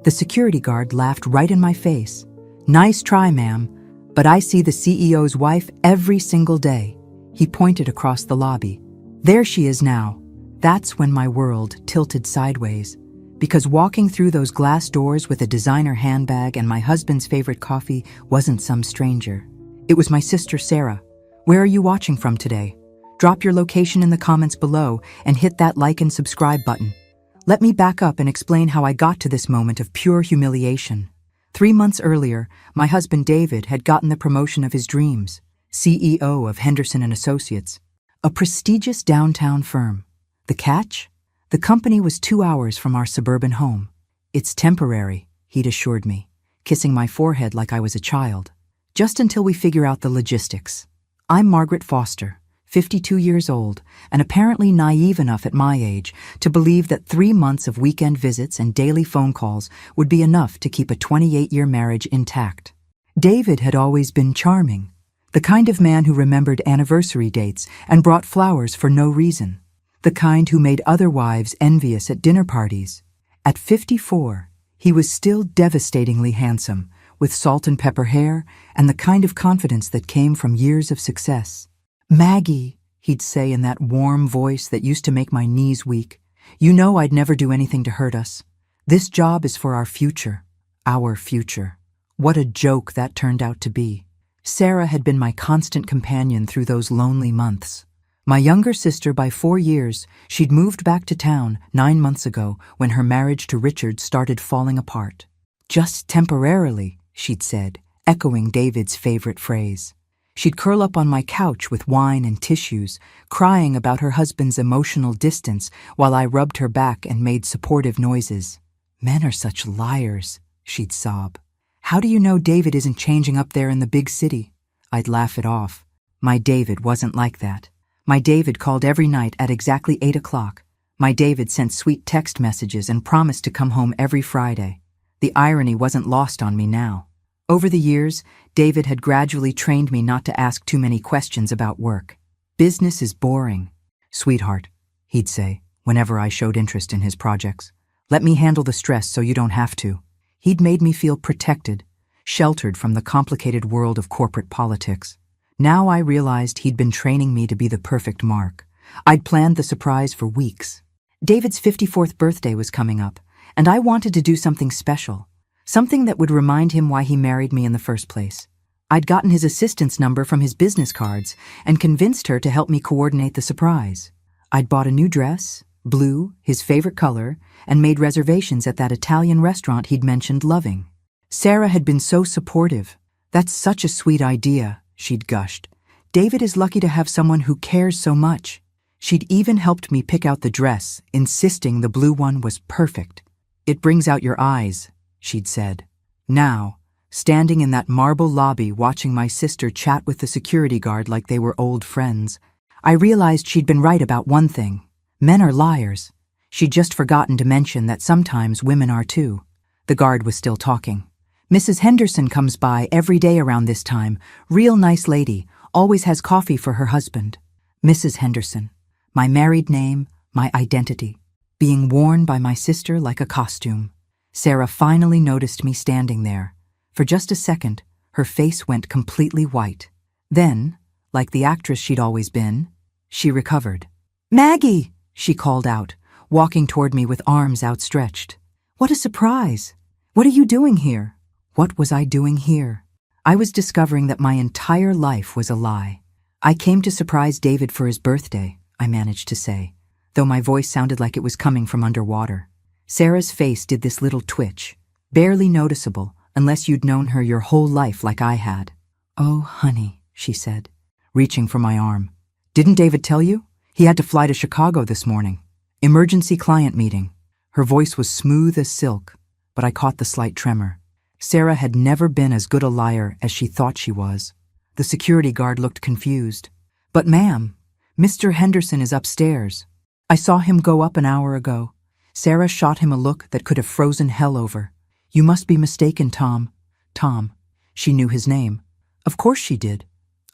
The security guard laughed right in my face. "Nice try, ma'am, but I see the CEO's wife every single day." He pointed across the lobby. "There she is now." That's when my world tilted sideways, because walking through those glass doors with a designer handbag and my husband's favorite coffee wasn't some stranger. It was my sister Sarah. "Where are you watching from today? Drop your location in the comments below and hit that like and subscribe button." Let me back up and explain how I got to this moment of pure humiliation. 3 months earlier, my husband David had gotten the promotion of his dreams, CEO of Henderson & Associates, a prestigious downtown firm. The catch? The company was 2 hours from our suburban home. "It's temporary," he'd assured me, kissing my forehead like I was a child. "Just until we figure out the logistics." I'm Margaret Foster, 52 years old, and apparently naive enough at my age to believe that 3 months of weekend visits and daily phone calls would be enough to keep a 28-year marriage intact. David had always been charming, the kind of man who remembered anniversary dates and brought flowers for no reason, the kind who made other wives envious at dinner parties. At 54, he was still devastatingly handsome, with salt and pepper hair and the kind of confidence that came from years of success. "Maggie," he'd say in that warm voice that used to make my knees weak, "you know I'd never do anything to hurt us. This job is for our future." Our future. What a joke that turned out to be. Sarah had been my constant companion through those lonely months. My younger sister by 4 years, she'd moved back to town 9 months ago when her marriage to Richard started falling apart. "Just temporarily," she'd said, echoing David's favorite phrase. She'd curl up on my couch with wine and tissues, crying about her husband's emotional distance while I rubbed her back and made supportive noises. "Men are such liars," she'd sob. "How do you know David isn't changing up there in the big city?" I'd laugh it off. My David wasn't like that. My David called every night at exactly 8 o'clock. My David sent sweet text messages and promised to come home every Friday. The irony wasn't lost on me now. Over the years, David had gradually trained me not to ask too many questions about work. "Business is boring." "Sweetheart," he'd say, whenever I showed interest in his projects. "Let me handle the stress so you don't have to." He'd made me feel protected, sheltered from the complicated world of corporate politics. Now I realized he'd been training me to be the perfect Mark. I'd planned the surprise for weeks. David's 54th birthday was coming up, and I wanted to do something special. Something that would remind him why he married me in the first place. I'd gotten his assistant's number from his business cards and convinced her to help me coordinate the surprise. I'd bought a new dress, blue, his favorite color, and made reservations at that Italian restaurant he'd mentioned loving. Sarah had been so supportive. "That's such a sweet idea," she'd gushed. "David is lucky to have someone who cares so much." She'd even helped me pick out the dress, insisting the blue one was perfect. "It brings out your eyes," she'd said. Now, standing in that marble lobby watching my sister chat with the security guard like they were old friends, I realized she'd been right about one thing. Men are liars. She'd just forgotten to mention that sometimes women are too. The guard was still talking. "Mrs. Henderson comes by every day around this time. Real nice lady, always has coffee for her husband." Mrs. Henderson. My married name, my identity. Being worn by my sister like a costume. Sarah finally noticed me standing there. For just a second, her face went completely white. Then, like the actress she'd always been, she recovered. "Maggie!" she called out, walking toward me with arms outstretched. "What a surprise! What are you doing here?" What was I doing here? I was discovering that my entire life was a lie. "I came to surprise David for his birthday," I managed to say, though my voice sounded like it was coming from underwater. Sarah's face did this little twitch, barely noticeable unless you'd known her your whole life like I had. "Oh, honey," she said, reaching for my arm. "Didn't David tell you? He had to fly to Chicago this morning. Emergency client meeting." Her voice was smooth as silk, but I caught the slight tremor. Sarah had never been as good a liar as she thought she was. The security guard looked confused. "But ma'am, Mr. Henderson is upstairs. I saw him go up an hour ago." Sarah shot him a look that could have frozen hell over. "You must be mistaken, Tom." Tom. She knew his name. Of course she did.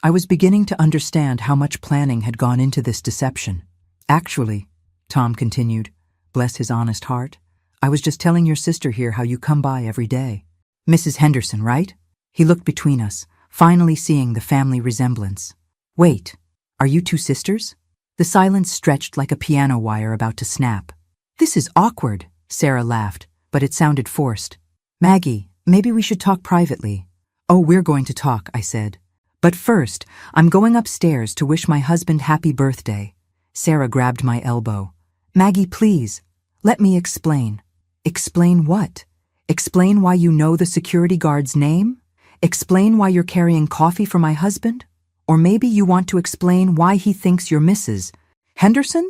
I was beginning to understand how much planning had gone into this deception. "Actually," Tom continued, bless his honest heart, I was just telling your sister here how you come by every day. Mrs. Henderson, right? He looked between us, finally seeing the family resemblance. Wait, are you two sisters? The silence stretched like a piano wire about to snap. This is awkward, Sarah laughed, but it sounded forced. Maggie, maybe we should talk privately. Oh, we're going to talk, I said. But first, I'm going upstairs to wish my husband happy birthday. Sarah grabbed my elbow. Maggie, please, let me explain. Explain what? Explain why you know the security guard's name? Explain why you're carrying coffee for my husband? Or maybe you want to explain why he thinks you're Mrs. Henderson?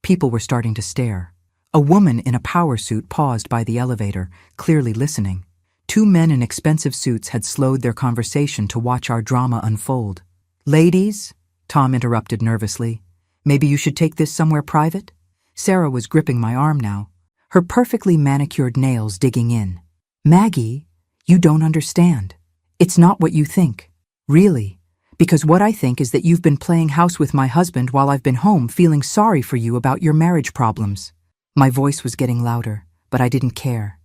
People were starting to stare. A woman in a power suit paused by the elevator, clearly listening. Two men in expensive suits had slowed their conversation to watch our drama unfold. Ladies, Tom interrupted nervously, maybe you should take this somewhere private? Sarah was gripping my arm now, her perfectly manicured nails digging in. Maggie, you don't understand. It's not what you think. Really. Because what I think is that you've been playing house with my husband while I've been home feeling sorry for you about your marriage problems. My voice was getting louder, but I didn't care.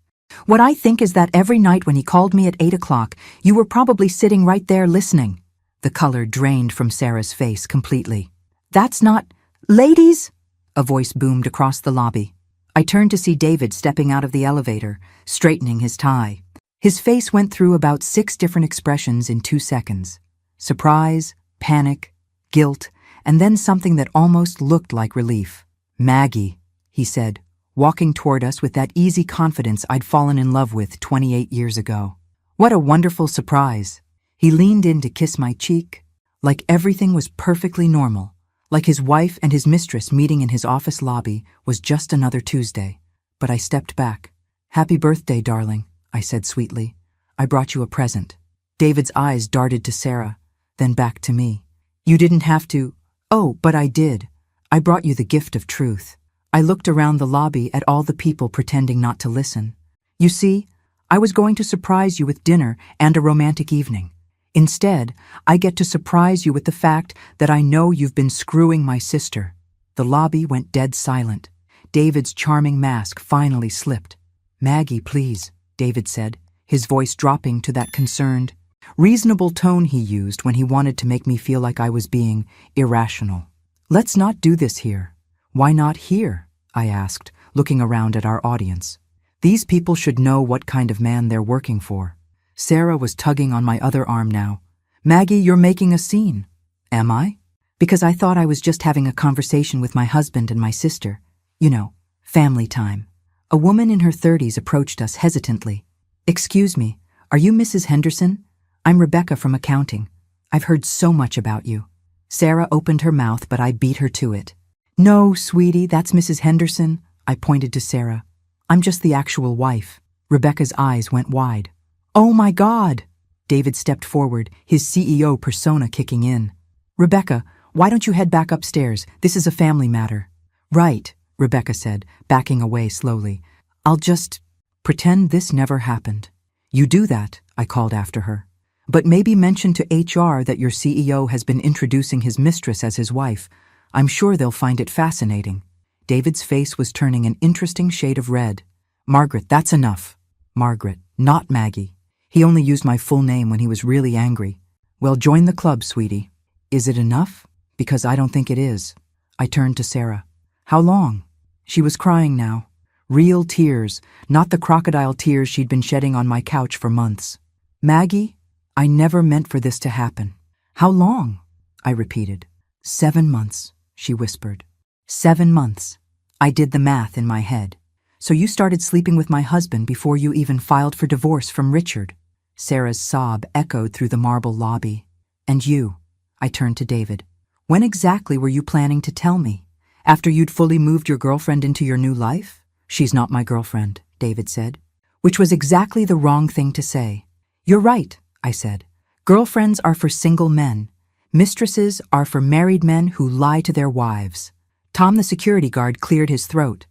What I think is that every night when he called me at 8 o'clock, you were probably sitting right there listening. The color drained from Sarah's face completely. That's not— Ladies! A voice boomed across the lobby. I turned to see David stepping out of the elevator, straightening his tie. His face went through about 6 different expressions in 2 seconds. Surprise, panic, guilt, and then something that almost looked like relief. Maggie, he said, walking toward us with that easy confidence I'd fallen in love with 28 years ago. What a wonderful surprise. He leaned in to kiss my cheek, like everything was perfectly normal, like his wife and his mistress meeting in his office lobby was just another Tuesday. But I stepped back. Happy birthday, darling, I said sweetly. I brought you a present. David's eyes darted to Sarah, then back to me. You didn't have to— Oh, but I did. I brought you the gift of truth. I looked around the lobby at all the people pretending not to listen. You see, I was going to surprise you with dinner and a romantic evening. Instead, I get to surprise you with the fact that I know you've been screwing my sister. The lobby went dead silent. David's charming mask finally slipped. Maggie, please, David said, his voice dropping to that concerned, reasonable tone he used when he wanted to make me feel like I was being irrational. Let's not do this here. Why not here? I asked, looking around at our audience. These people should know what kind of man they're working for. Sarah was tugging on my other arm now. Maggie, you're making a scene. Am I? Because I thought I was just having a conversation with my husband and my sister. You know, family time. A woman in her 30s approached us hesitantly. Excuse me, are you Mrs. Henderson? I'm Rebecca from accounting. I've heard so much about you. Sarah opened her mouth, but I beat her to it. No, sweetie, that's Mrs. Henderson. I pointed to Sarah. I'm just the actual wife. Rebecca's eyes went wide. Oh my God! David stepped forward, his CEO persona kicking in. Rebecca, why don't you head back upstairs? This is a family matter. Right, Rebecca said, backing away slowly. I'll just pretend this never happened. You do that, I called after her. But maybe mention to HR that your CEO has been introducing his mistress as his wife. I'm sure they'll find it fascinating. David's face was turning an interesting shade of red. Margaret, that's enough. Margaret, not Maggie. He only used my full name when he was really angry. Well, join the club, sweetie. Is it enough? Because I don't think it is. I turned to Sarah. How long? She was crying now. Real tears, not the crocodile tears she'd been shedding on my couch for months. Maggie, I never meant for this to happen. How long? I repeated. 7 months, she whispered. 7 months. I did the math in my head. So you started sleeping with my husband before you even filed for divorce from Richard. Sarah's sob echoed through the marble lobby. And you? I turned to David. When exactly were you planning to tell me? After you'd fully moved your girlfriend into your new life? She's not my girlfriend, David said. Which was exactly the wrong thing to say. You're right, I said. Girlfriends are for single men. Mistresses are for married men who lie to their wives. Tom the security guard cleared his throat.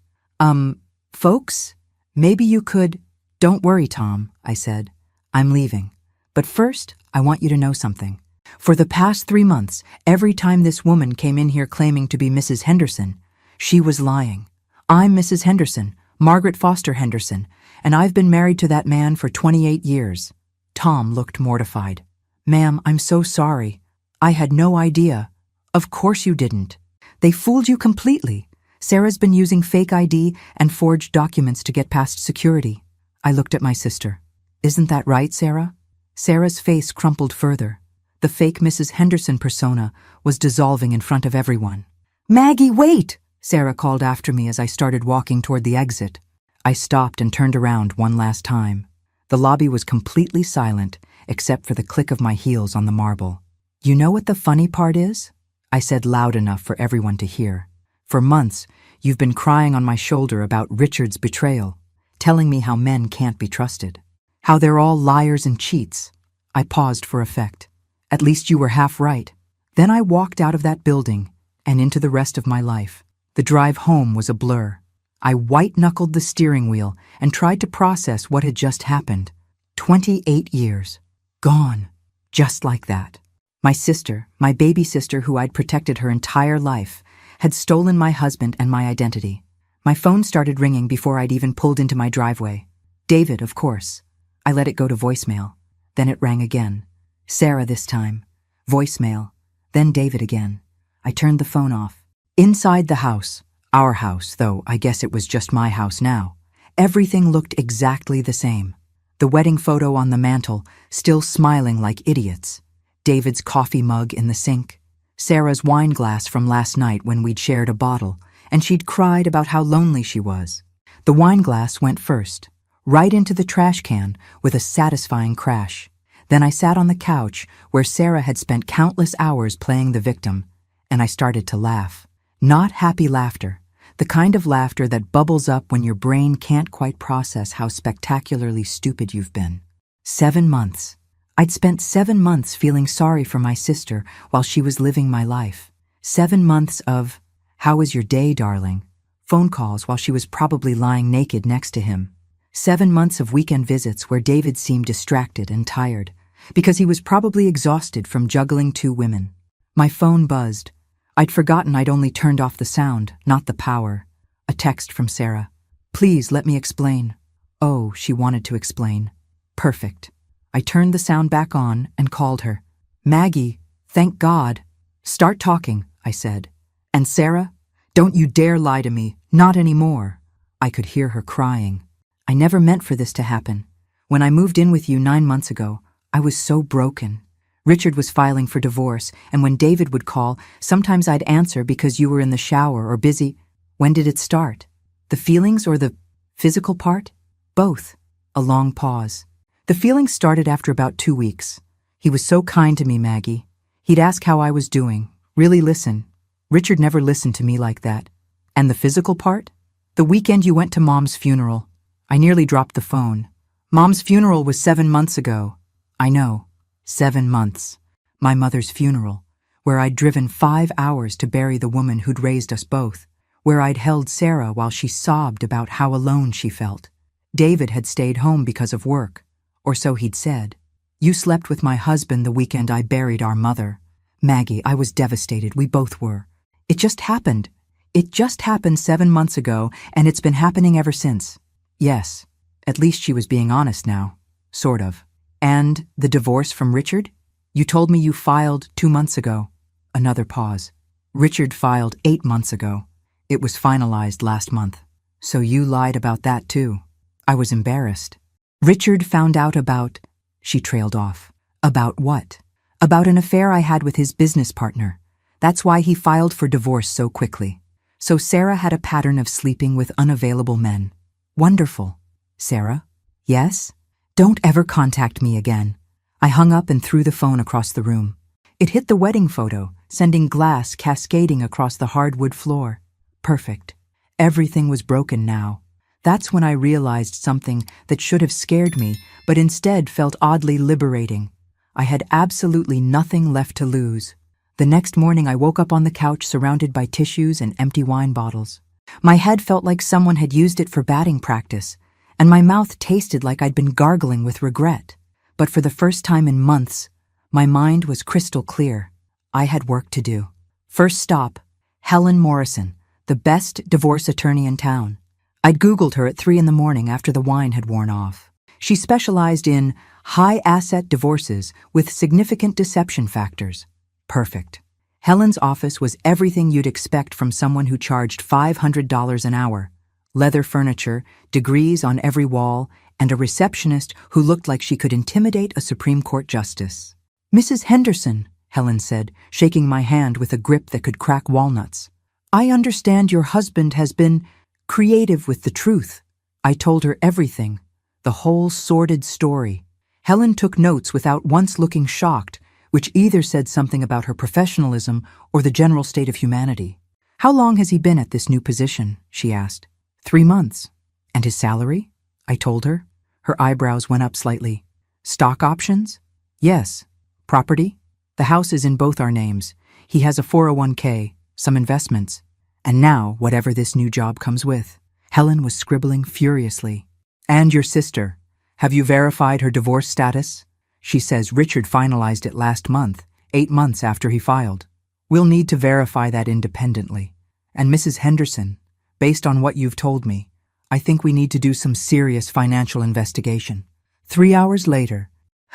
Folks? Maybe you could— Don't worry, Tom, I said. I'm leaving. But first, I want you to know something. For the past 3 months, every time this woman came in here claiming to be Mrs. Henderson, she was lying. I'm Mrs. Henderson, Margaret Foster Henderson, and I've been married to that man for 28 years. Tom looked mortified. Ma'am, I'm so sorry. I had no idea. Of course you didn't. They fooled you completely. Sarah's been using fake ID and forged documents to get past security. I looked at my sister. Isn't that right, Sarah? Sarah's face crumpled further. The fake Mrs. Henderson persona was dissolving in front of everyone. Maggie, wait! Sarah called after me as I started walking toward the exit. I stopped and turned around one last time. The lobby was completely silent, except for the click of my heels on the marble. You know what the funny part is? I said loud enough for everyone to hear. For months, you've been crying on my shoulder about Richard's betrayal, telling me how men can't be trusted, how they're all liars and cheats. I paused for effect. At least you were half right. Then I walked out of that building and into the rest of my life. The drive home was a blur. I white-knuckled the steering wheel and tried to process what had just happened. 28 years. Gone. Just like that. My sister, my baby sister who I'd protected her entire life, had stolen my husband and my identity. My phone started ringing before I'd even pulled into my driveway. David, of course. I let it go to voicemail. Then it rang again. Sarah this time. Voicemail. Then David again. I turned the phone off. Inside the house, our house, though I guess it was just my house now, everything looked exactly the same. The wedding photo on the mantel, still smiling like idiots. David's coffee mug in the sink. Sarah's wine glass from last night when we'd shared a bottle, and she'd cried about how lonely she was. The wine glass went first, right into the trash can with a satisfying crash. Then I sat on the couch where Sarah had spent countless hours playing the victim, and I started to laugh. Not happy laughter, the kind of laughter that bubbles up when your brain can't quite process how spectacularly stupid you've been. 7 months. I'd spent 7 months feeling sorry for my sister while she was living my life. 7 months of, "How was your day, darling?" phone calls while she was probably lying naked next to him. 7 months of weekend visits where David seemed distracted and tired, because he was probably exhausted from juggling 2 women. My phone buzzed. I'd forgotten I'd only turned off the sound, not the power. A text from Sarah. "Please let me explain." Oh, she wanted to explain. Perfect. I turned the sound back on and called her. "Maggie, thank God." "Start talking," I said. "And Sarah, don't you dare lie to me, not anymore." I could hear her crying. I never meant for this to happen. When I moved in with you 9 months ago, I was so broken. Richard was filing for divorce, and when David would call, sometimes I'd answer because you were in the shower or busy. When did it start? The feelings or the physical part? Both. A long pause. The feelings started after about 2 weeks. He was so kind to me, Maggie. He'd ask how I was doing, really listen. Richard never listened to me like that. And the physical part? The weekend you went to Mom's funeral. I nearly dropped the phone. Mom's funeral was 7 months ago. I know. 7 months. My mother's funeral, where I'd driven 5 hours to bury the woman who'd raised us both, where I'd held Sarah while she sobbed about how alone she felt. David had stayed home because of work, or so he'd said. You slept with my husband the weekend I buried our mother. Maggie, I was devastated, we both were. It just happened. It just happened 7 months ago, and it's been happening ever since. Yes, at least she was being honest now. Sort of. And the divorce from Richard? You told me you filed 2 months ago. Another pause. Richard filed 8 months ago. It was finalized last month. So you lied about that too. I was embarrassed. Richard found out about... She trailed off. About what? About an affair I had with his business partner. That's why he filed for divorce so quickly. So Sarah had a pattern of sleeping with unavailable men. Wonderful. Sarah? Yes? Don't ever contact me again. I hung up and threw the phone across the room. It hit the wedding photo, sending glass cascading across the hardwood floor. Perfect. Everything was broken now. That's when I realized something that should have scared me, but instead felt oddly liberating. I had absolutely nothing left to lose. The next morning I woke up on the couch surrounded by tissues and empty wine bottles. My head felt like someone had used it for batting practice, and my mouth tasted like I'd been gargling with regret. But for the first time in months, my mind was crystal clear. I had work to do. First stop, Helen Morrison, the best divorce attorney in town. I'd Googled her at 3 in the morning after the wine had worn off. She specialized in high-asset divorces with significant deception factors. Perfect. Helen's office was everything you'd expect from someone who charged $500 an hour. Leather furniture, degrees on every wall, and a receptionist who looked like she could intimidate a Supreme Court justice. "Mrs. Henderson," Helen said, shaking my hand with a grip that could crack walnuts. "I understand your husband has been creative with the truth." I told her everything, the whole sordid story. Helen took notes without once looking shocked, which either said something about her professionalism or the general state of humanity. "How long has he been at this new position?" she asked. 3 months. "And his salary?" I told her. Her eyebrows went up slightly. "Stock options?" "Yes." "Property?" "The house is in both our names. He has a 401k, some investments. And now, whatever this new job comes with." Helen was scribbling furiously. "And your sister. Have you verified her divorce status? She says Richard finalized it last month, 8 months after he filed. We'll need to verify that independently. And Mrs. Henderson, based on what you've told me, I think we need to do some serious financial investigation." 3 hours later,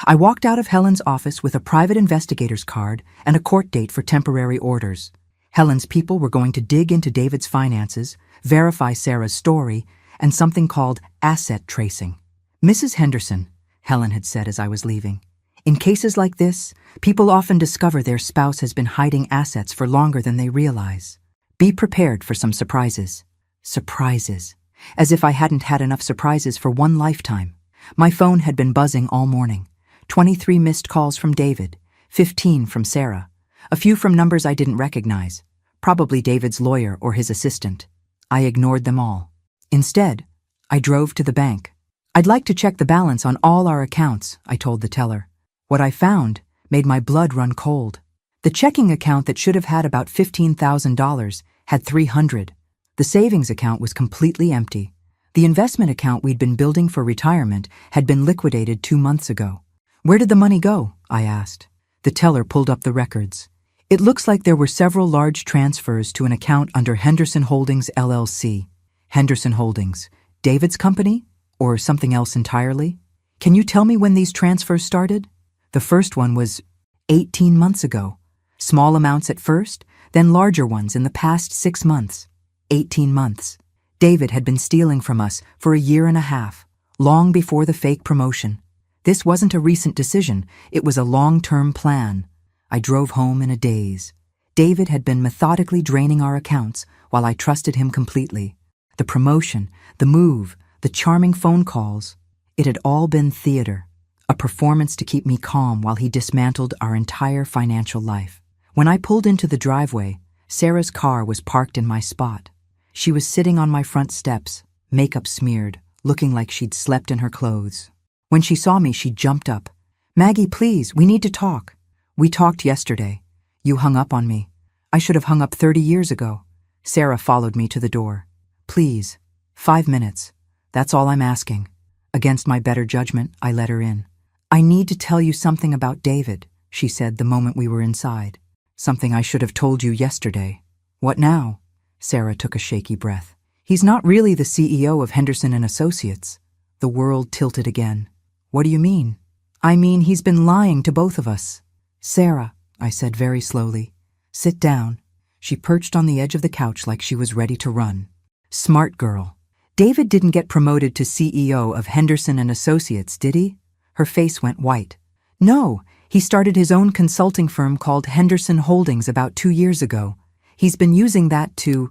I walked out of Helen's office with a private investigator's card and a court date for temporary orders. Helen's people were going to dig into David's finances, verify Sarah's story, and something called asset tracing. "Mrs. Henderson," Helen had said as I was leaving, "in cases like this, people often discover their spouse has been hiding assets for longer than they realize. Be prepared for some surprises." Surprises. As if I hadn't had enough surprises for one lifetime. My phone had been buzzing all morning. 23 missed calls from David, 15 from Sarah, a few from numbers I didn't recognize, probably David's lawyer or his assistant. I ignored them all. Instead, I drove to the bank. "I'd like to check the balance on all our accounts," I told the teller. What I found made my blood run cold. The checking account that should have had about $15,000 had $300. The savings account was completely empty. The investment account we'd been building for retirement had been liquidated 2 months ago. "Where did the money go?" I asked. The teller pulled up the records. It looks like there were several large transfers to an account under Henderson Holdings LLC. Henderson Holdings, David's company, or something else entirely? "Can you tell me when these transfers started?" The first one was 18 months ago. Small amounts at first, then larger ones in the past 6 months. 18 months. David had been stealing from us for a year and a half, long before the fake promotion. This wasn't a recent decision, it was a long-term plan. I drove home in a daze. David had been methodically draining our accounts while I trusted him completely. The promotion, the move, the charming phone calls. It had all been theater, a performance to keep me calm while he dismantled our entire financial life. When I pulled into the driveway, Sarah's car was parked in my spot. She was sitting on my front steps, makeup smeared, looking like she'd slept in her clothes. When she saw me, she jumped up. "Maggie, please, we need to talk." "We talked yesterday. You hung up on me. I should have hung up 30 years ago." Sarah followed me to the door. "Please, 5 minutes. That's all I'm asking." Against my better judgment, I let her in. "I need to tell you something about David," she said the moment we were inside. "Something I should have told you yesterday." "What now?" Sarah took a shaky breath. "He's not really the CEO of Henderson and Associates." The world tilted again. "What do you mean?" "I mean he's been lying to both of us." "Sarah," I said very slowly, "sit down." She perched on the edge of the couch like she was ready to run. Smart girl. "David didn't get promoted to CEO of Henderson and Associates, did he?" Her face went white. "No, he started his own consulting firm called Henderson Holdings about 2 years ago. He's been using that to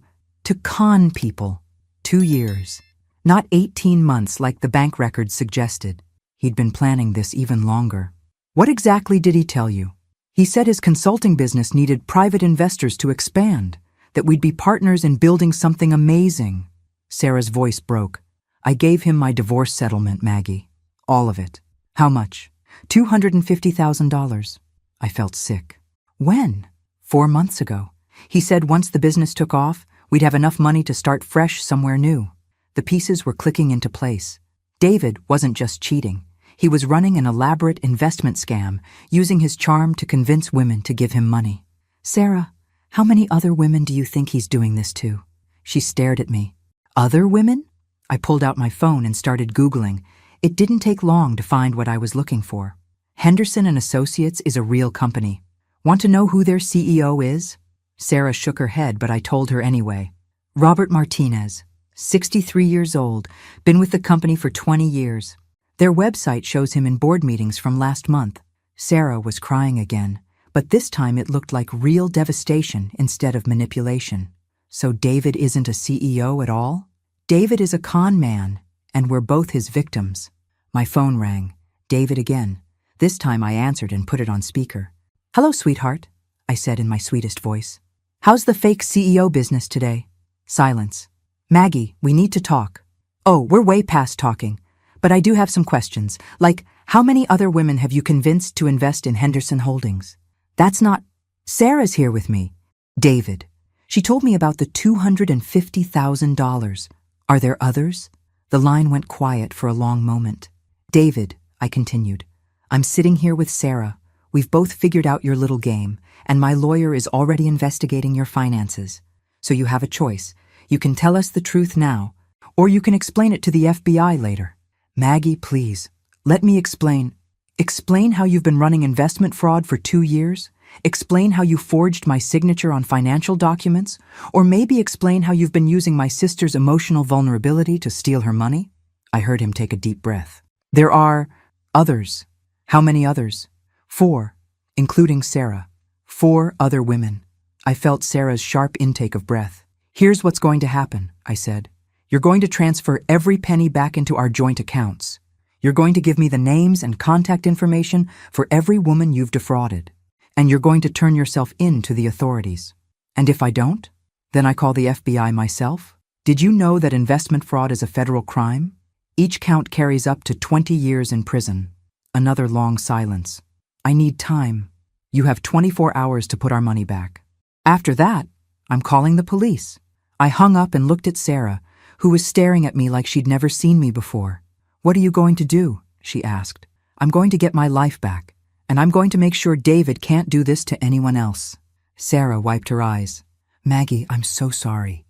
con people. 2 years. Not 18 months like the bank records suggested. He'd been planning this even longer." "What exactly did he tell you?" "He said his consulting business needed private investors to expand, that we'd be partners in building something amazing." Sarah's voice broke. "I gave him my divorce settlement, Maggie. All of it." "How much?" $250,000. I felt sick. "When?" 4 months ago. He said once the business took off, we'd have enough money to start fresh somewhere new. The pieces were clicking into place. David wasn't just cheating. He was running an elaborate investment scam, using his charm to convince women to give him money. "Sarah, how many other women do you think he's doing this to?" She stared at me. "Other women?" I pulled out my phone and started Googling. It didn't take long to find what I was looking for. Henderson and Associates is a real company. Want to know who their CEO is? Sarah shook her head, but I told her anyway. Robert Martinez, 63 years old, been with the company for 20 years. Their website shows him in board meetings from last month. Sarah was crying again, but this time it looked like real devastation instead of manipulation. So David isn't a CEO at all? David is a con man, and we're both his victims. My phone rang. David again. This time I answered and put it on speaker. "Hello, sweetheart," I said in my sweetest voice. "How's the fake CEO business today?" Silence. "Maggie, we need to talk." "Oh, we're way past talking. But I do have some questions, like how many other women have you convinced to invest in Henderson Holdings?" "That's not—" "Sarah's here with me." "David. She told me about the $250,000. Are there others?" The line went quiet for a long moment. "David," I continued, "I'm sitting here with Sarah. We've both figured out your little game, and my lawyer is already investigating your finances. So you have a choice. You can tell us the truth now, or you can explain it to the FBI later." "Maggie, please, let me explain." "Explain how you've been running investment fraud for 2 years? Explain how you forged my signature on financial documents? Or maybe explain how you've been using my sister's emotional vulnerability to steal her money?" I heard him take a deep breath. "There are others." "How many others?" 4, including Sarah. 4 other women. I felt Sarah's sharp intake of breath. "Here's what's going to happen," I said. "You're going to transfer every penny back into our joint accounts. You're going to give me the names and contact information for every woman you've defrauded. And you're going to turn yourself in to the authorities. And if I don't, then I call the FBI myself. Did you know that investment fraud is a federal crime? Each count carries up to 20 years in prison." Another long silence. "I need time. You have 24 hours to put our money back. After that, I'm calling the police." I hung up and looked at Sarah, who was staring at me like she'd never seen me before. "What are you going to do?" she asked. "I'm going to get my life back, and I'm going to make sure David can't do this to anyone else." Sarah wiped her eyes. "Maggie, I'm so sorry."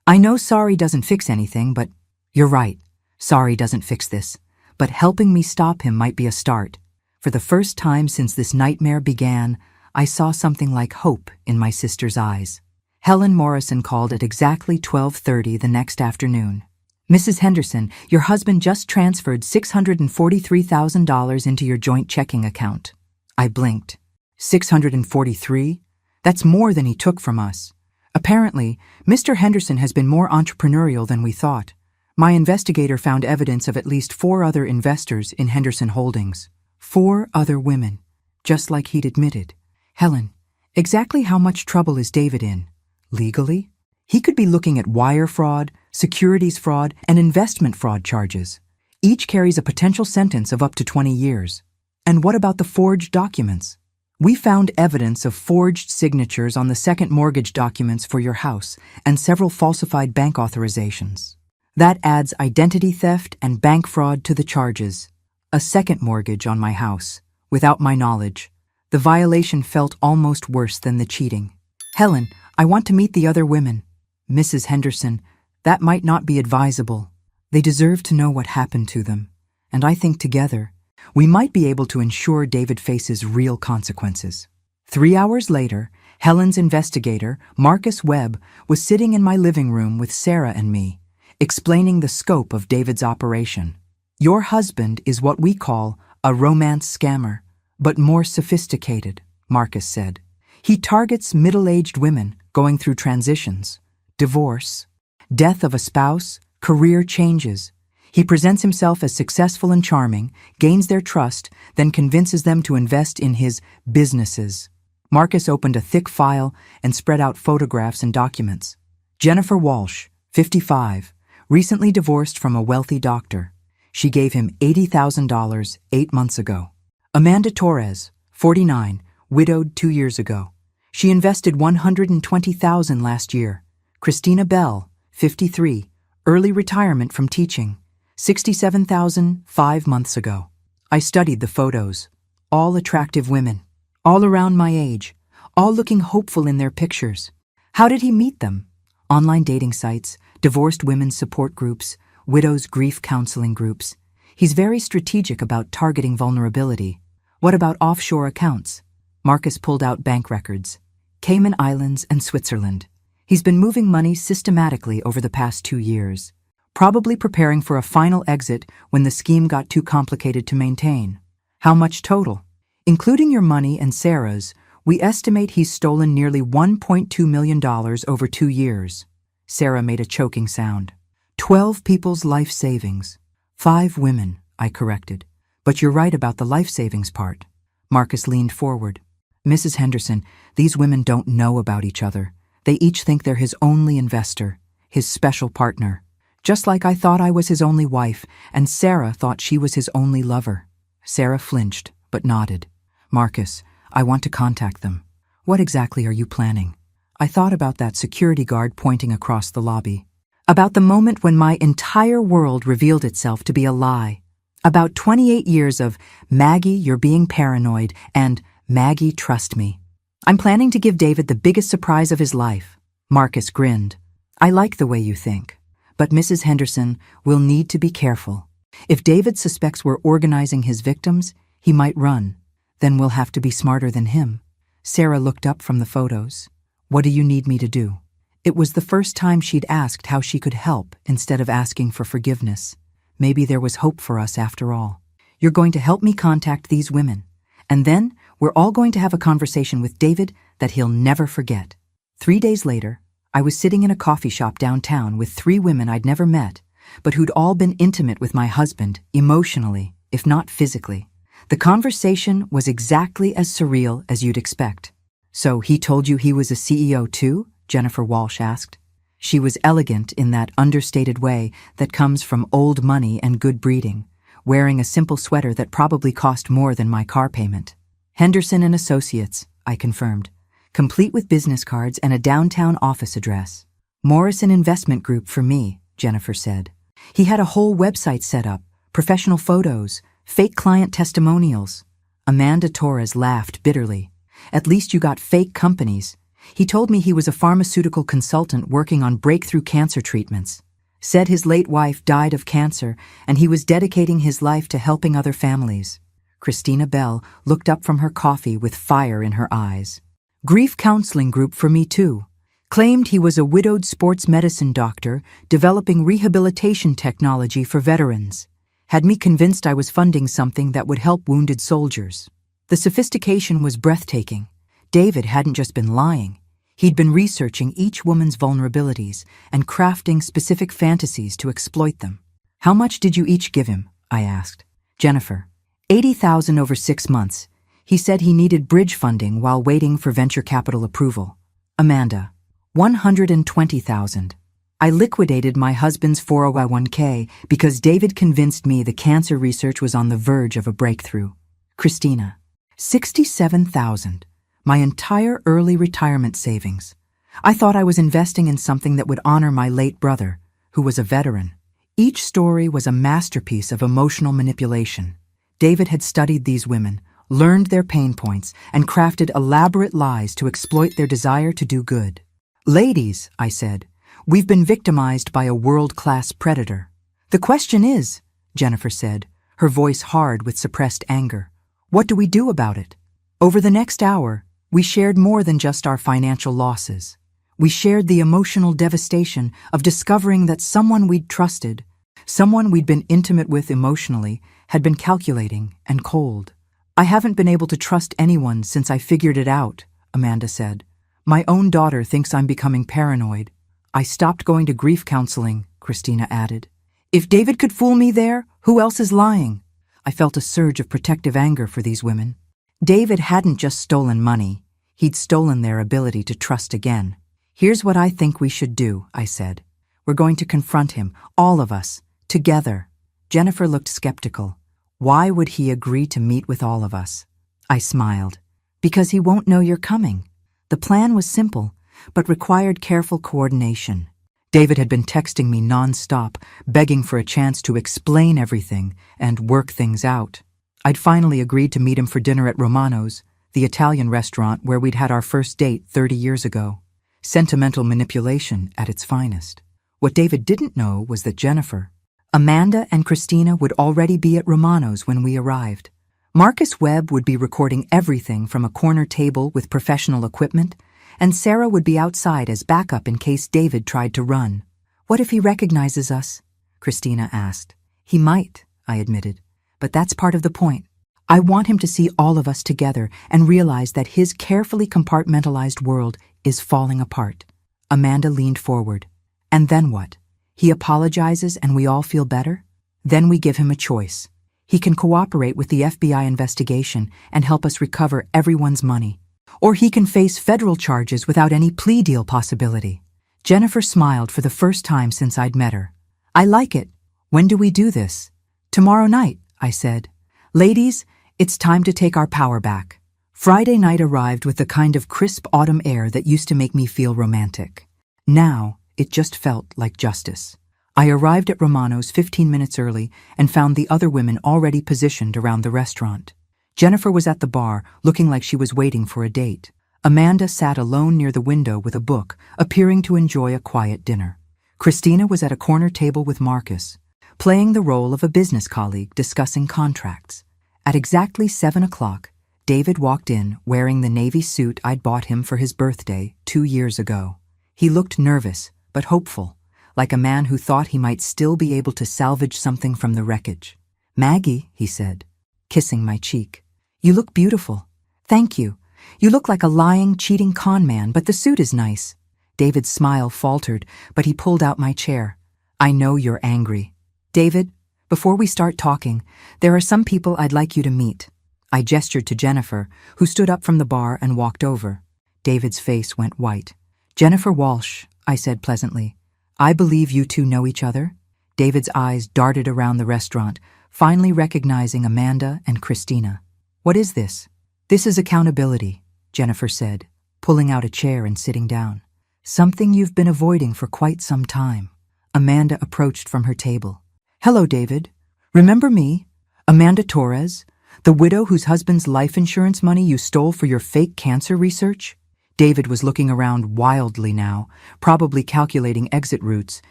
"I know sorry doesn't fix anything, but—" "You're right. Sorry doesn't fix this. But helping me stop him might be a start." For the first time since this nightmare began, I saw something like hope in my sister's eyes. Helen Morrison called at exactly 12:30 the next afternoon. "Mrs. Henderson, your husband just transferred $643,000 into your joint checking account." I blinked. 643? That's more than he took from us. Apparently, Mr. Henderson has been more entrepreneurial than we thought. My investigator found evidence of at least 4 other investors in Henderson Holdings. 4 other women, just like he'd admitted. "Helen, exactly how much trouble is David in? Legally? He could be looking at wire fraud, securities fraud, and investment fraud charges. Each carries a potential sentence of up to 20 years. And what about the forged documents? We found evidence of forged signatures on the second mortgage documents for your house and several falsified bank authorizations. That adds identity theft and bank fraud to the charges. A second mortgage on my house, without my knowledge. The violation felt almost worse than the cheating. Helen, I want to meet the other women." "Mrs. Henderson, that might not be advisable. They deserve to know what happened to them. And I think together, we might be able to ensure David faces real consequences." 3 hours later, Helen's investigator, Marcus Webb, was sitting in my living room with Sarah and me, explaining the scope of David's operation. "Your husband is what we call a romance scammer, but more sophisticated," Marcus said. "He targets middle-aged women going through transitions, divorce, death of a spouse, career changes. He presents himself as successful and charming, gains their trust, then convinces them to invest in his businesses." Marcus opened a thick file and spread out photographs and documents. Jennifer Walsh, 55, recently divorced from a wealthy doctor. She gave him $80,000 8 months ago. Amanda Torres, 49, widowed 2 years ago. She invested $120,000 last year. Christina Bell, 53, early retirement from teaching. $67,000 5 months ago. I studied the photos. All attractive women. All around my age. All looking hopeful in their pictures. How did he meet them? Online dating sites, divorced women's support groups, widows' grief counseling groups. He's very strategic about targeting vulnerability. What about offshore accounts? Marcus pulled out bank records. Cayman Islands and Switzerland. He's been moving money systematically over the past 2 years, probably preparing for a final exit when the scheme got too complicated to maintain. How much total? Including your money and Sarah's, we estimate he's stolen nearly $1.2 million over 2 years. Sarah made a choking sound. 12 people's life savings. 5 women, I corrected. But you're right about the life savings part. Marcus leaned forward. Mrs. Henderson, these women don't know about each other. They each think they're his only investor, his special partner. Just like I thought I was his only wife, and Sarah thought she was his only lover. Sarah flinched, but nodded. Marcus, I want to contact them. What exactly are you planning? I thought about that security guard pointing across the lobby. About the moment when my entire world revealed itself to be a lie. About 28 years of, Maggie, you're being paranoid, and Maggie, trust me. I'm planning to give David the biggest surprise of his life. Marcus grinned. I like the way you think. But Mrs. Henderson will need to be careful. If David suspects we're organizing his victims, he might run. Then we'll have to be smarter than him. Sarah looked up from the photos. What do you need me to do? It was the first time she'd asked how she could help instead of asking for forgiveness. Maybe there was hope for us after all. You're going to help me contact these women. And then we're all going to have a conversation with David that he'll never forget. 3 days later, I was sitting in a coffee shop downtown with 3 women I'd never met, but who'd all been intimate with my husband, emotionally, if not physically. The conversation was exactly as surreal as you'd expect. So he told you he was a CEO too? Jennifer Walsh asked. She was elegant in that understated way that comes from old money and good breeding, wearing a simple sweater that probably cost more than my car payment. Henderson and Associates, I confirmed, complete with business cards and a downtown office address. Morrison Investment Group for me, Jennifer said. He had a whole website set up, professional photos, fake client testimonials. Amanda Torres laughed bitterly. At least you got fake companies. He told me he was a pharmaceutical consultant working on breakthrough cancer treatments. Said his late wife died of cancer and he was dedicating his life to helping other families. Christina Bell looked up from her coffee with fire in her eyes. Grief counseling group for me too. Claimed he was a widowed sports medicine doctor developing rehabilitation technology for veterans. Had me convinced I was funding something that would help wounded soldiers. The sophistication was breathtaking. David hadn't just been lying. He'd been researching each woman's vulnerabilities and crafting specific fantasies to exploit them. How much did you each give him? I asked. Jennifer. $80,000 over 6 months. He said he needed bridge funding while waiting for venture capital approval. Amanda. $120,000. I liquidated my husband's 401k because David convinced me the cancer research was on the verge of a breakthrough. Christina. $67,000. My entire early retirement savings. I thought I was investing in something that would honor my late brother, who was a veteran. Each story was a masterpiece of emotional manipulation. David had studied these women, learned their pain points, and crafted elaborate lies to exploit their desire to do good. Ladies, I said, we've been victimized by a world-class predator. The question is, Jennifer said, her voice hard with suppressed anger, what do we do about it? Over the next hour, we shared more than just our financial losses. We shared the emotional devastation of discovering that someone we'd trusted, someone we'd been intimate with emotionally, had been calculating and cold. I haven't been able to trust anyone since I figured it out, Amanda said. My own daughter thinks I'm becoming paranoid. I stopped going to grief counseling, Christina added. If David could fool me there, who else is lying? I felt a surge of protective anger for these women. David hadn't just stolen money. He'd stolen their ability to trust again. Here's what I think we should do, I said. We're going to confront him, all of us, together. Jennifer looked skeptical. Why would he agree to meet with all of us? I smiled. Because he won't know you're coming. The plan was simple, but required careful coordination. David had been texting me non-stop, begging for a chance to explain everything and work things out. I'd finally agreed to meet him for dinner at Romano's, the Italian restaurant where we'd had our first date 30 years ago. Sentimental manipulation at its finest. What David didn't know was that Jennifer, Amanda and Christina would already be at Romano's when we arrived. Marcus Webb would be recording everything from a corner table with professional equipment, and Sarah would be outside as backup in case David tried to run. "What if he recognizes us?" Christina asked. "He might," I admitted, "but that's part of the point. I want him to see all of us together and realize that his carefully compartmentalized world is falling apart." Amanda leaned forward. "And then what? He apologizes and we all feel better? Then we give him a choice. He can cooperate with the FBI investigation and help us recover everyone's money. Or he can face federal charges without any plea deal possibility." Jennifer smiled for the first time since I'd met her. "I like it. When do we do this?" "Tomorrow night," I said. "Ladies, it's time to take our power back." Friday night arrived with the kind of crisp autumn air that used to make me feel romantic. Now, it just felt like justice. I arrived at Romano's 15 minutes early and found the other women already positioned around the restaurant. Jennifer was at the bar, looking like she was waiting for a date. Amanda sat alone near the window with a book, appearing to enjoy a quiet dinner. Christina was at a corner table with Marcus, playing the role of a business colleague discussing contracts. At exactly 7 o'clock, David walked in wearing the navy suit I'd bought him for his birthday 2 years ago. He looked nervous, but hopeful, like a man who thought he might still be able to salvage something from the wreckage. "Maggie," he said, kissing my cheek, "you look beautiful." "Thank you. You look like a lying, cheating con man, but the suit is nice." David's smile faltered, but he pulled out my chair. "I know you're angry. David, before we start talking, there are some people I'd like you to meet." I gestured to Jennifer, who stood up from the bar and walked over. David's face went white. "Jennifer Walsh," I said pleasantly. "I believe you two know each other?" David's eyes darted around the restaurant, finally recognizing Amanda and Christina. "What is this?" "This is accountability," Jennifer said, pulling out a chair and sitting down. "Something you've been avoiding for quite some time." Amanda approached from her table. "Hello, David. Remember me? Amanda Torres, the widow whose husband's life insurance money you stole for your fake cancer research?" David was looking around wildly now, probably calculating exit routes,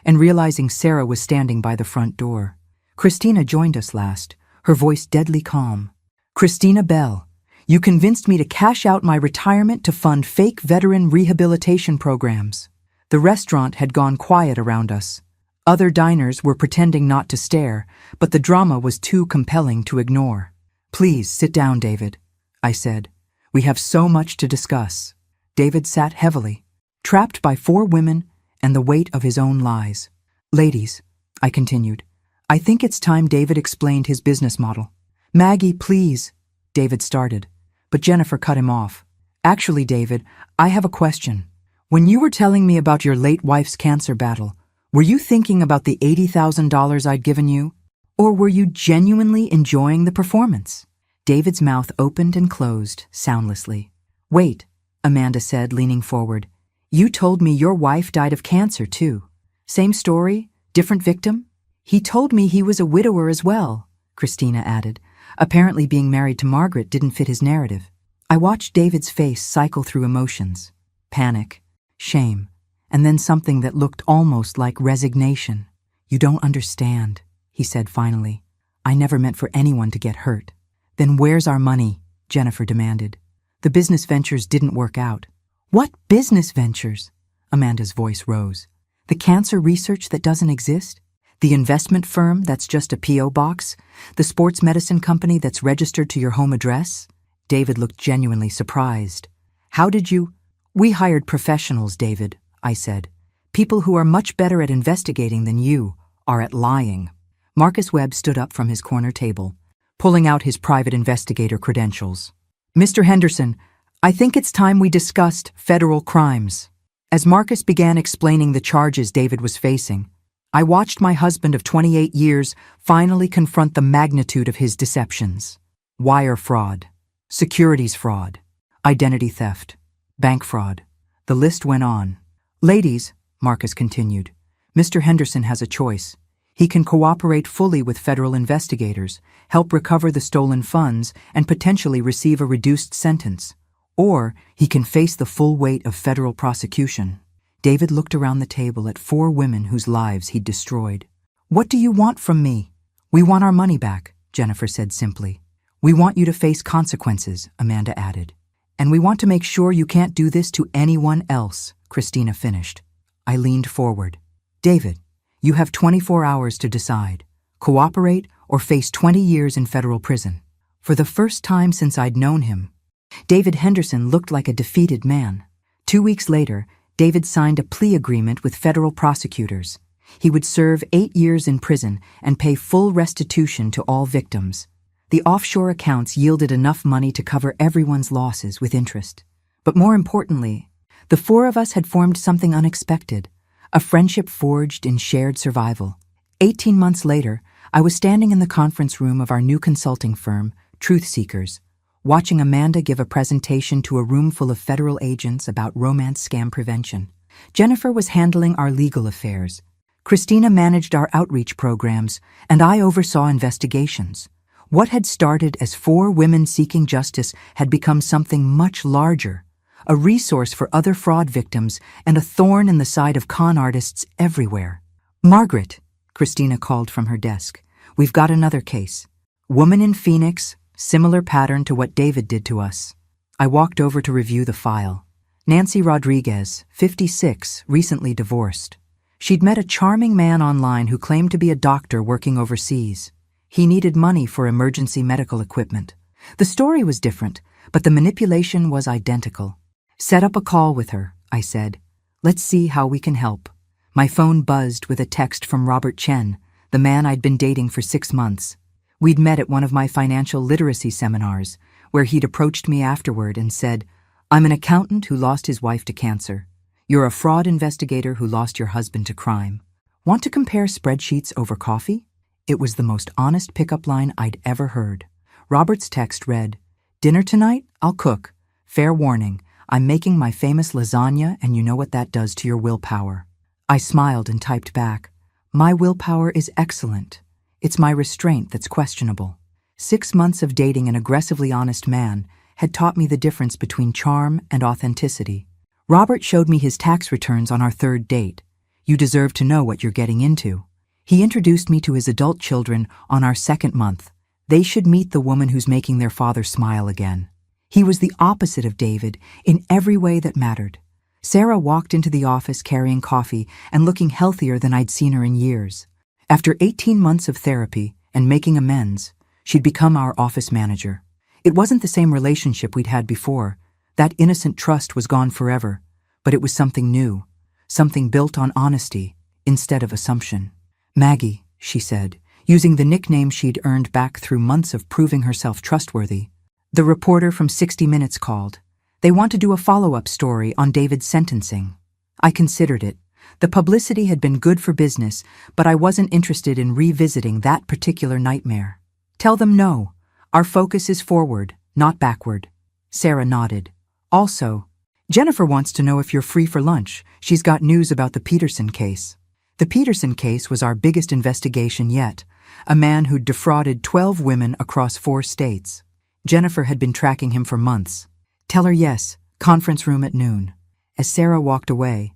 and realizing Sarah was standing by the front door. Christina joined us last, her voice deadly calm. "Christina Bell, you convinced me to cash out my retirement to fund fake veteran rehabilitation programs." The restaurant had gone quiet around us. Other diners were pretending not to stare, but the drama was too compelling to ignore. "Please sit down, David," I said. "We have so much to discuss." David sat heavily, trapped by 4 women and the weight of his own lies. "Ladies," I continued, "I think it's time David explained his business model." "Maggie, please," David started, but Jennifer cut him off. "Actually, David, I have a question. When you were telling me about your late wife's cancer battle, were you thinking about the $80,000 I'd given you? Or were you genuinely enjoying the performance?" David's mouth opened and closed soundlessly. "Wait," Amanda said, leaning forward. "You told me your wife died of cancer, too. Same story? Different victim?" "He told me he was a widower as well," Christina added. Apparently being married to Margaret didn't fit his narrative. I watched David's face cycle through emotions. Panic, shame, and then something that looked almost like resignation. "You don't understand," he said finally. "I never meant for anyone to get hurt." "Then where's our money?" Jennifer demanded. "The business ventures didn't work out." "What business ventures?" Amanda's voice rose. "The cancer research that doesn't exist? The investment firm that's just a P.O. box? The sports medicine company that's registered to your home address?" David looked genuinely surprised. "How did you—" "We hired professionals, David," I said. "People who are much better at investigating than you are at lying." Marcus Webb stood up from his corner table, pulling out his private investigator credentials. "Mr. Henderson, I think it's time we discussed federal crimes." As Marcus began explaining the charges David was facing, I watched my husband of 28 years finally confront the magnitude of his deceptions. Wire fraud, securities fraud, identity theft, bank fraud. The list went on. "Ladies," Marcus continued, "Mr. Henderson has a choice. He can cooperate fully with federal investigators, help recover the stolen funds, and potentially receive a reduced sentence. Or he can face the full weight of federal prosecution." David looked around the table at 4 women whose lives he'd destroyed. "What do you want from me?" "We want our money back," Jennifer said simply. "We want you to face consequences," Amanda added. "And we want to make sure you can't do this to anyone else," Christina finished. I leaned forward. "David, you have 24 hours to decide. Cooperate or face 20 years in federal prison." For the first time since I'd known him, David Henderson looked like a defeated man. 2 weeks later, David signed a plea agreement with federal prosecutors. He would serve 8 years in prison and pay full restitution to all victims. The offshore accounts yielded enough money to cover everyone's losses with interest. But more importantly, the four of us had formed something unexpected, a friendship forged in shared survival. 18 months later, I was standing in the conference room of our new consulting firm, Truth Seekers, watching Amanda give a presentation to a room full of federal agents about romance scam prevention. Jennifer was handling our legal affairs. Christina managed our outreach programs, and I oversaw investigations. What had started as 4 women seeking justice had become something much larger, a resource for other fraud victims and a thorn in the side of con artists everywhere. "Margaret," Christina called from her desk, "we've got another case. Woman in Phoenix, similar pattern to what David did to us." I walked over to review the file. Nancy Rodriguez, 56, recently divorced. She'd met a charming man online who claimed to be a doctor working overseas. He needed money for emergency medical equipment. The story was different, but the manipulation was identical. "Set up a call with her," I said. "Let's see how we can help." My phone buzzed with a text from Robert Chen, the man I'd been dating for 6 months. We'd met at one of my financial literacy seminars, where he'd approached me afterward and said, "I'm an accountant who lost his wife to cancer. You're a fraud investigator who lost your husband to crime. Want to compare spreadsheets over coffee?" It was the most honest pickup line I'd ever heard. Robert's text read, "Dinner tonight? I'll cook. Fair warning, I'm making my famous lasagna and you know what that does to your willpower." I smiled and typed back, "My willpower is excellent. It's my restraint that's questionable." 6 months of dating an aggressively honest man had taught me the difference between charm and authenticity. Robert showed me his tax returns on our 3rd date. "You deserve to know what you're getting into." He introduced me to his adult children on our 2nd month. They should meet the woman who's making their father smile again. He was the opposite of David in every way that mattered. Sarah walked into the office carrying coffee and looking healthier than I'd seen her in years. After 18 months of therapy and making amends, she'd become our office manager. It wasn't the same relationship we'd had before. That innocent trust was gone forever, but it was something new, something built on honesty instead of assumption. "Maggie," she said, using the nickname she'd earned back through months of proving herself trustworthy. "The reporter from 60 Minutes called. They want to do a follow-up story on David's sentencing." I considered it. The publicity had been good for business, but I wasn't interested in revisiting that particular nightmare. "Tell them no. Our focus is forward, not backward." Sarah nodded. "Also, Jennifer wants to know if you're free for lunch. She's got news about the Peterson case." The Peterson case was our biggest investigation yet, a man who'd defrauded 12 women across 4 states. Jennifer had been tracking him for months. "Tell her yes, conference room at noon." As Sarah walked away,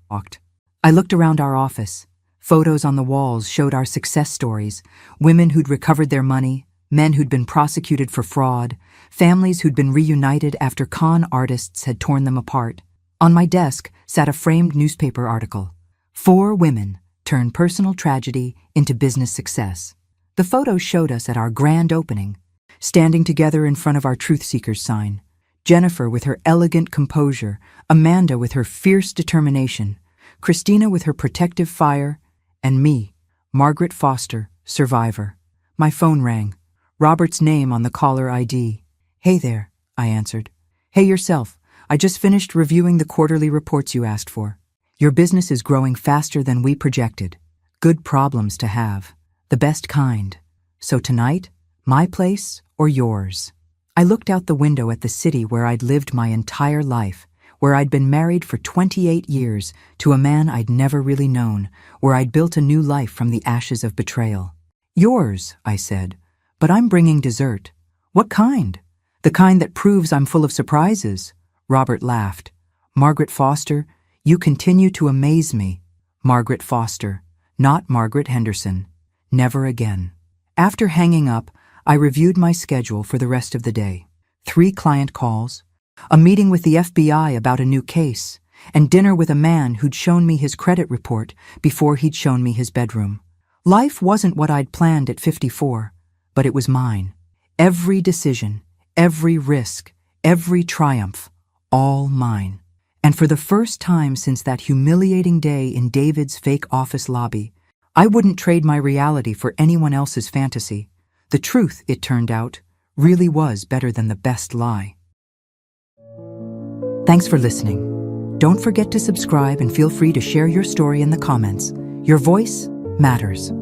I looked around our office. Photos on the walls showed our success stories, women who'd recovered their money, men who'd been prosecuted for fraud, families who'd been reunited after con artists had torn them apart. On my desk sat a framed newspaper article. 4 women turn personal tragedy into business success. The photos showed us at our grand opening, standing together in front of our Truth Seekers sign. Jennifer with her elegant composure, Amanda with her fierce determination, Christina with her protective fire, and me, Margaret Foster, survivor. My phone rang. Robert's name on the caller ID. "Hey there," I answered. "Hey yourself. I just finished reviewing the quarterly reports you asked for. Your business is growing faster than we projected. Good problems to have. The best kind. So tonight, my place or yours?" I looked out the window at the city where I'd lived my entire life, where I'd been married for 28 years to a man I'd never really known, where I'd built a new life from the ashes of betrayal. "Yours," I said, "but I'm bringing dessert." "What kind?" "The kind that proves I'm full of surprises." Robert laughed. "Margaret Foster, you continue to amaze me." Margaret Foster, not Margaret Henderson. Never again. After hanging up, I reviewed my schedule for the rest of the day. 3 client calls, a meeting with the FBI about a new case, and dinner with a man who'd shown me his credit report before he'd shown me his bedroom. Life wasn't what I'd planned at 54, but it was mine. Every decision, every risk, every triumph, all mine. And for the first time since that humiliating day in David's fake office lobby, I wouldn't trade my reality for anyone else's fantasy. The truth, it turned out, really was better than the best lie. Thanks for listening. Don't forget to subscribe and feel free to share your story in the comments. Your voice matters.